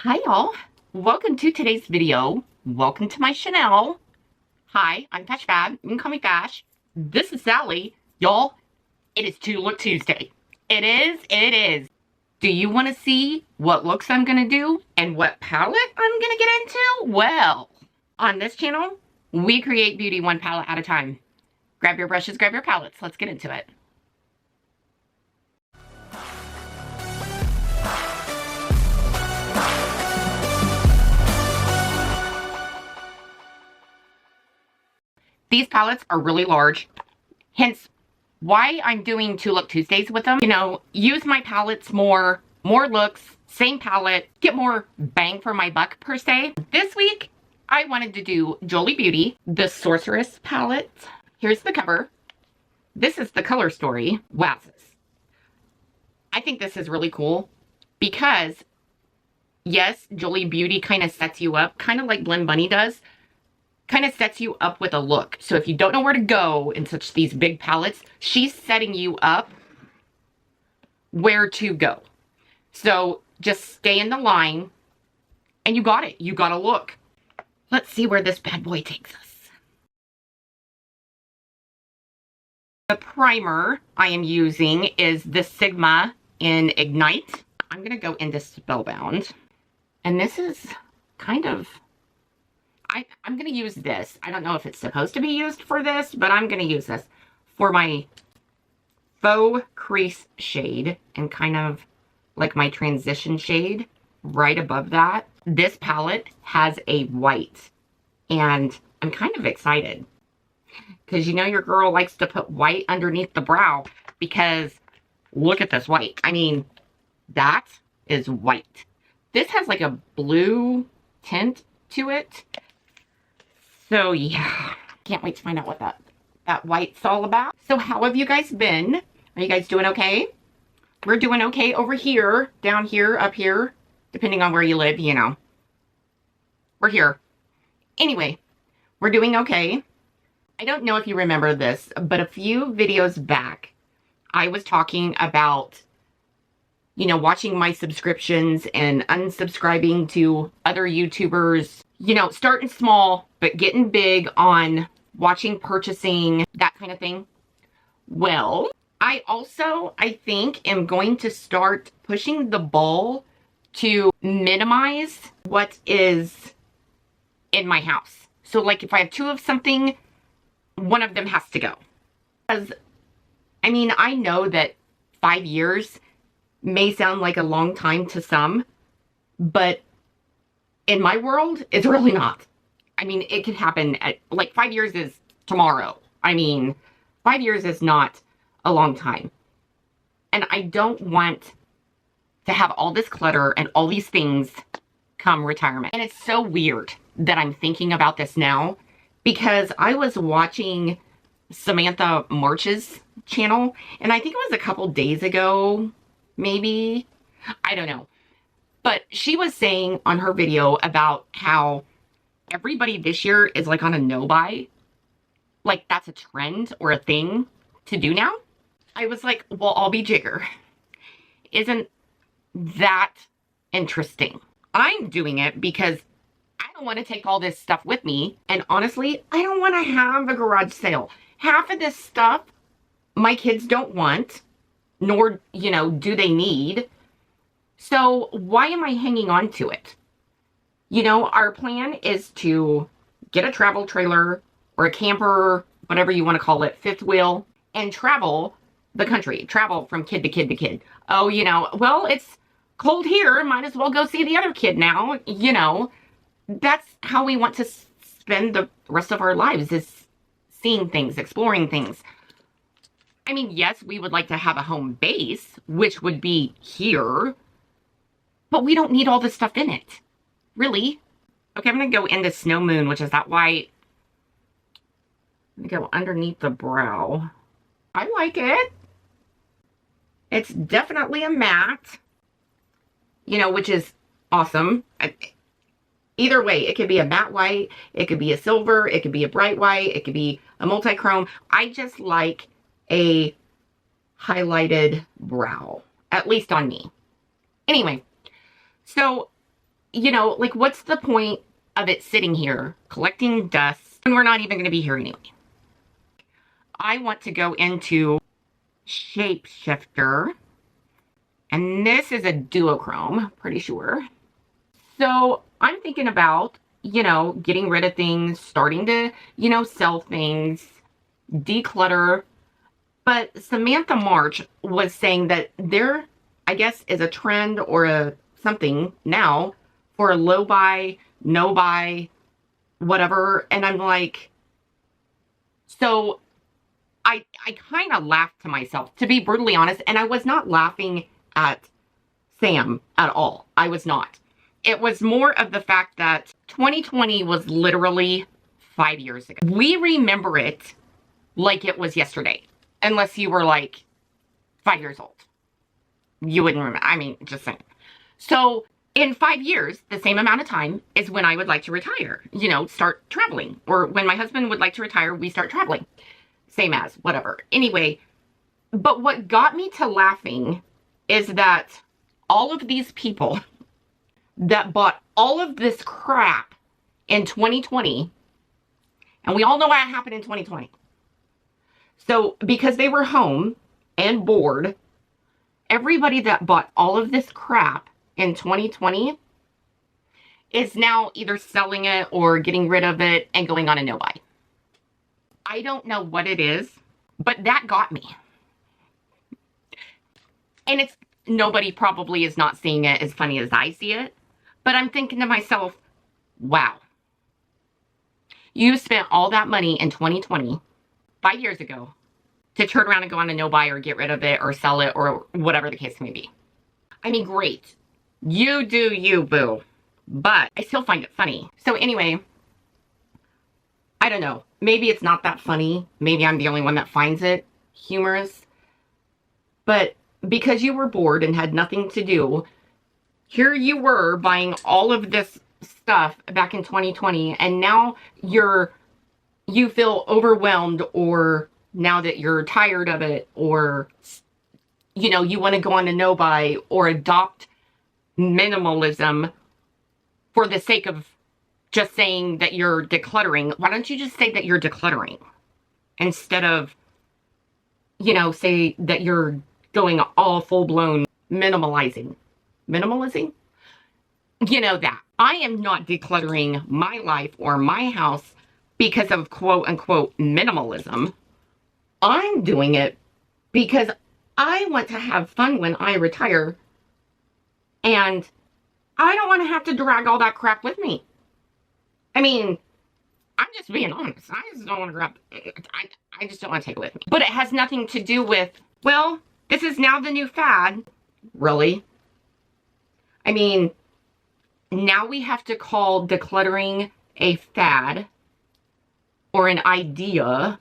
Hi y'all, welcome to today's video. Welcome to my channel. Hi, I'm FashFab, you can call me Fash. This is Sally. Y'all, it is To Look Tuesday. It is. Do you want to see what looks I'm going to do and what palette I'm going to get into? Well, on this channel, we create beauty one palette at a time. Grab your brushes, grab your palettes, let's get into it. These palettes are really large, hence why I'm doing To Look Tuesdays with them. You know, use my palettes more looks, same palette, get more bang for my buck per se. This week, I wanted to do Jolie Beauty, the Sorceress Palette. Here's the cover. This is the color story. Wowzers. I think this is really cool because, yes, Jolie Beauty kind of sets you up, kind of like Blend Bunny does. Kind of sets you up with a look. So if you don't know where to go in such these big palettes, she's setting you up where to go. So just stay in the line and you got it. You got a look. Let's see where this bad boy takes us. The primer I am using is the Sigma in Ignite. I'm going to go into Spellbound. And this is kind of... I'm going to use this. I don't know if it's supposed to be used for this, but I'm going to use this for my faux crease shade and kind of like my transition shade right above that. This palette has a white and I'm kind of excited because you know your girl likes to put white underneath the brow because look at this white. I mean, that is white. This has like a blue tint to it. So yeah, can't wait to find out what that white's all about. So how have you guys been? Are you guys doing okay? We're doing okay over here, down here, up here, depending on where you live, you know. We're here. Anyway, we're doing okay. I don't know if you remember this, but a few videos back, I was talking about, you know, watching my subscriptions and unsubscribing to other YouTubers. You know, starting small, but getting big on watching, purchasing, that kind of thing. Well, I think, am going to start pushing the ball to minimize what is in my house. So, like, if I have two of something, one of them has to go. Because, I mean, I know that 5 years may sound like a long time to some, but in my world, it's really not. I mean, it could happen at, like, 5 years is tomorrow. I mean, 5 years is not a long time. And I don't want to have all this clutter and all these things come retirement. And it's so weird that I'm thinking about this now because I was watching Samantha March's channel, and I think it was a couple days ago, maybe. I don't know. But she was saying on her video about how everybody this year is like on a no-buy. Like that's a trend or a thing to do now. I was like, well, I'll be jigger. Isn't that interesting? I'm doing it because I don't want to take all this stuff with me. And honestly, I don't want to have a garage sale. Half of this stuff my kids don't want, nor, you know, do they need. So why am I hanging on to it? You know, our plan is to get a travel trailer or a camper, whatever you want to call it, fifth wheel, and travel the country. Travel from kid to kid to kid. Oh, you know, well, it's cold here. Might as well go see the other kid now. You know, that's how we want to spend the rest of our lives, is seeing things, exploring things. I mean, yes, we would like to have a home base, which would be here. But we don't need all this stuff in it. Really? Okay, I'm going to go into Snow Moon, which is that white. I'm going to go underneath the brow. I like it. It's definitely a matte. You know, which is awesome. Either way, it could be a matte white. It could be a silver. It could be a bright white. It could be a multi-chrome. I just like a highlighted brow. At least on me. Anyway. So, you know, like, what's the point of it sitting here collecting dust when we're not even going to be here anyway? I want to go into Shapeshifter, and this is a duochrome, pretty sure. So I'm thinking about, you know, getting rid of things, starting to, you know, sell things, declutter. But Samantha March was saying that there, I guess, is a trend or a something now for a low buy, no buy, whatever. And I'm like, so I kind of laughed to myself, to be brutally honest. And I was not laughing at Sam at all. I was not. It was more of the fact that 2020 was literally 5 years ago. We remember it like it was yesterday. Unless you were like 5 years old. You wouldn't remember. I mean, just saying. So in 5 years, the same amount of time is when I would like to retire. You know, start traveling. Or when my husband would like to retire, we start traveling. Same as, whatever. Anyway, but what got me to laughing is that all of these people that bought all of this crap in 2020, and we all know what happened in 2020. So, because they were home and bored, everybody that bought all of this crap in 2020 is now either selling it or getting rid of it and going on a no-buy. I don't know what it is, but that got me. And it's, nobody probably is not seeing it as funny as I see it, but I'm thinking to myself, wow. You spent all that money in 2020, 5 years ago, to turn around and go on a no-buy or get rid of it or sell it or whatever the case may be. I mean, great. You do you, boo. But I still find it funny. So anyway, I don't know. Maybe it's not that funny. Maybe I'm the only one that finds it humorous. But because you were bored and had nothing to do, here you were buying all of this stuff back in 2020, and now you feel overwhelmed, or now that you're tired of it, or, you know, you want to go on a no-buy or adopt minimalism for the sake of just saying that you're decluttering. Why don't you just say that you're decluttering instead of, you know, say that you're going all full-blown minimalizing? Minimalizing? You know that. I am not decluttering my life or my house because of quote-unquote minimalism. I'm doing it because I want to have fun when I retire, and I don't want to have to drag all that crap with me. I mean, I'm just being honest. I just don't want to grab it. I just don't want to take it with me. But it has nothing to do with, well, this is now the new fad. Really? I mean, now we have to call decluttering a fad or an idea,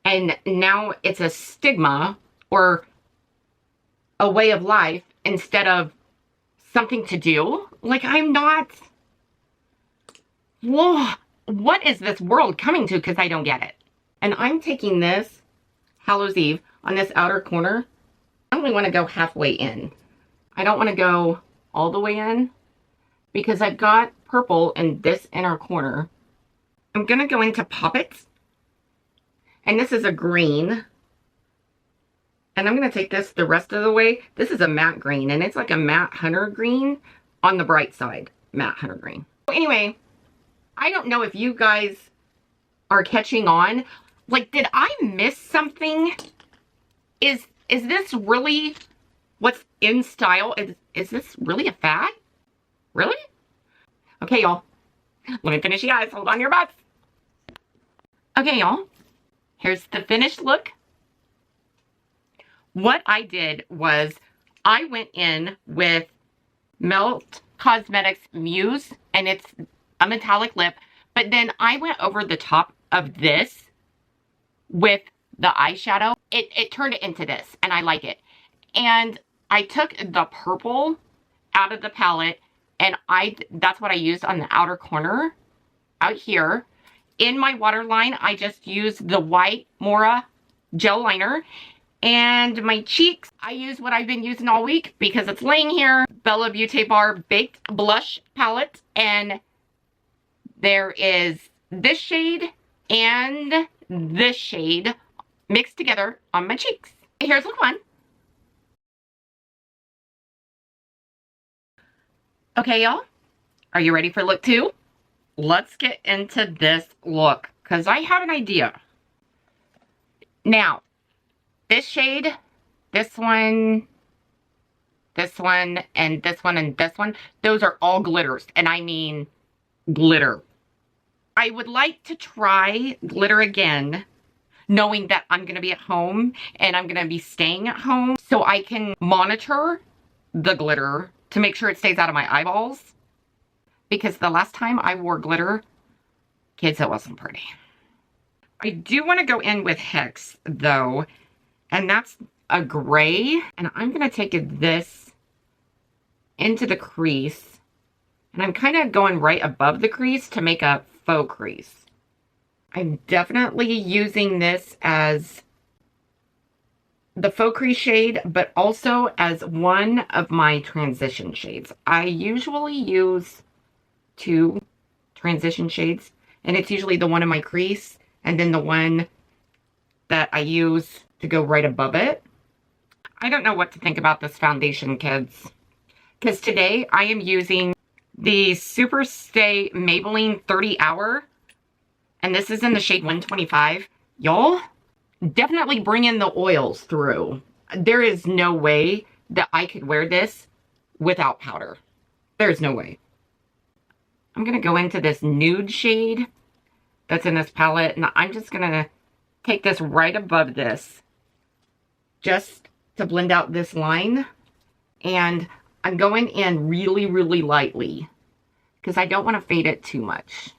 and now it's a stigma or a way of life instead of something to do. Like, I'm not... Whoa, what is this world coming to? Because I don't get it. And I'm taking this Hallows Eve on this outer corner. I only want to go halfway in. I don't want to go all the way in because I've got purple in this inner corner. I'm going to go into Poppets. And this is a green. And I'm going to take this the rest of the way. This is a matte green, and it's like a matte hunter green on the bright side. Matte hunter green. Anyway, I don't know if you guys are catching on. Like, did I miss something? Is this really what's in style? Is this really a fad? Really? Okay, y'all. Let me finish you guys. Hold on your butts. Okay, y'all. Here's the finished look. What I did was I went in with Melt Cosmetics Muse, and it's a metallic lip, but then I went over the top of this with the eyeshadow. It turned it into this, and I like it. And I took the purple out of the palette, and that's what I used on the outer corner out here. In my waterline, I just used the white MOIRA gel liner, And my cheeks, I use what I've been using all week because it's laying here. Bella Beauty Bar Baked Blush Palette. And there is this shade and this shade mixed together on my cheeks. Here's look one. Okay, y'all. Are you ready for look 2? Let's get into this look because I have an idea. Now, this shade, this one, and this one, and this one, those are all glitters. And I mean glitter. I would like to try glitter again, knowing that I'm going to be at home and I'm going to be staying at home so I can monitor the glitter to make sure it stays out of my eyeballs. Because the last time I wore glitter, kids, it wasn't pretty. I do want to go in with Hex, though, and that's a gray. And I'm going to take this into the crease. And I'm kind of going right above the crease to make a faux crease. I'm definitely using this as the faux crease shade, but also as one of my transition shades. I usually use 2 transition shades, and it's usually the one in my crease and then the one that I use to go right above it. I don't know what to think about this foundation, kids, because today I am using the Super Stay Maybelline 30 Hour, and this is in the shade 125. Y'all, definitely bring in the oils through. There is no way that I could wear this without powder. There's no way. I'm going to go into this nude shade that's in this palette, and I'm just going to take this right above this just to blend out this line. And I'm going in really, really lightly because I don't want to fade it too much.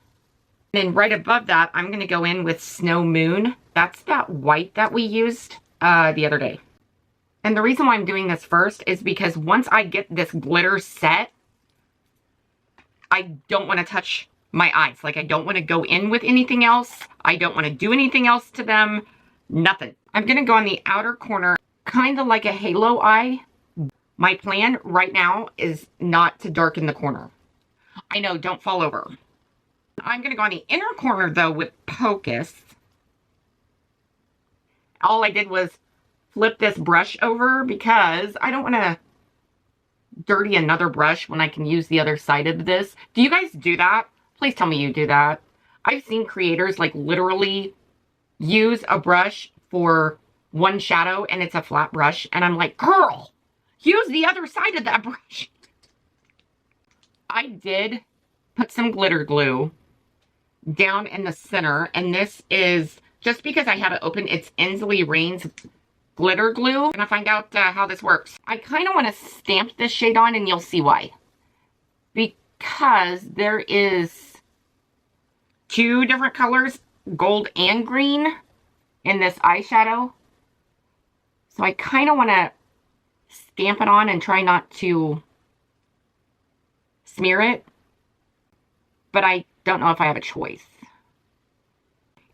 And then right above that, I'm going to go in with Snow Moon. That's that white that we used the other day. And the reason why I'm doing this first is because once I get this glitter set, I don't want to touch my eyes. Like, I don't want to go in with anything else. I don't want to do anything else to them. Nothing. I'm going to go on the outer corner, kind of like a halo eye. My plan right now is not to darken the corner. I know, don't fall over. I'm going to go on the inner corner, though, with Pocus. All I did was flip this brush over because I don't want to dirty another brush when I can use the other side of this. Do you guys do that? Please tell me you do that. I've seen creators like literally use a brush for one shadow and it's a flat brush. And I'm like, girl, use the other side of that brush. I did put some glitter glue down in the center. And this is just because I had it open. It's Inslee Rain's glitter glue. I'm gonna find out how this works. I kind of want to stamp this shade on and you'll see why. Because there is 2 different colors, gold and green, in this eyeshadow. So I kind of want to stamp it on and try not to smear it. But I don't know if I have a choice.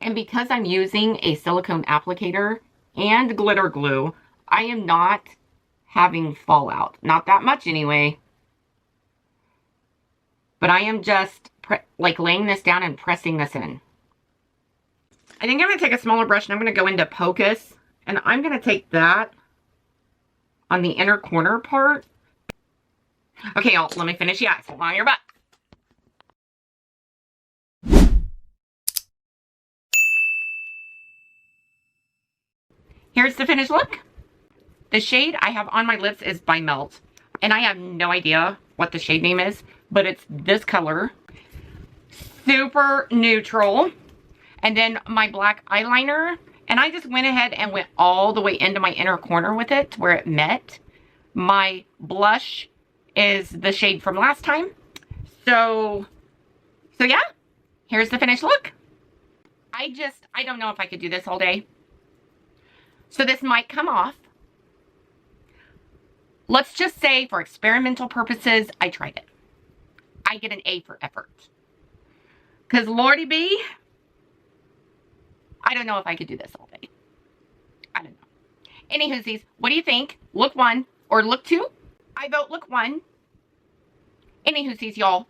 And because I'm using a silicone applicator and glitter glue, I am not having fallout. Not that much anyway. But I am just like laying this down and pressing this in. I think I'm going to take a smaller brush and I'm going to go into Pocus. And I'm going to take that on the inner corner part. Okay, y'all, let me finish the eyes. Hold on your butt. Here's the finished look. The shade I have on my lips is by Melt. And I have no idea what the shade name is, but it's this color. Super neutral. And then my black eyeliner. And I just went ahead and went all the way into my inner corner with it where it met. My blush is the shade from last time. So yeah, here's the finished look. I don't know if I could do this all day. So this might come off. Let's just say for experimental purposes, I tried it. I get an A for effort. Because Lordy B, I don't know if I could do this all day. I don't know. Anywhoosies, what do you think? Look 1 or look 2? I vote look 1. Anywhoosies, y'all,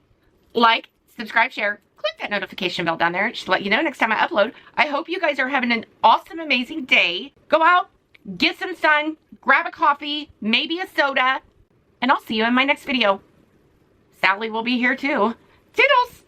like, subscribe, share, click that notification bell down there just to let you know next time I upload. I hope you guys are having an awesome, amazing day. Go out, get some sun, grab a coffee, maybe a soda, and I'll see you in my next video. Sally will be here too. Toodles!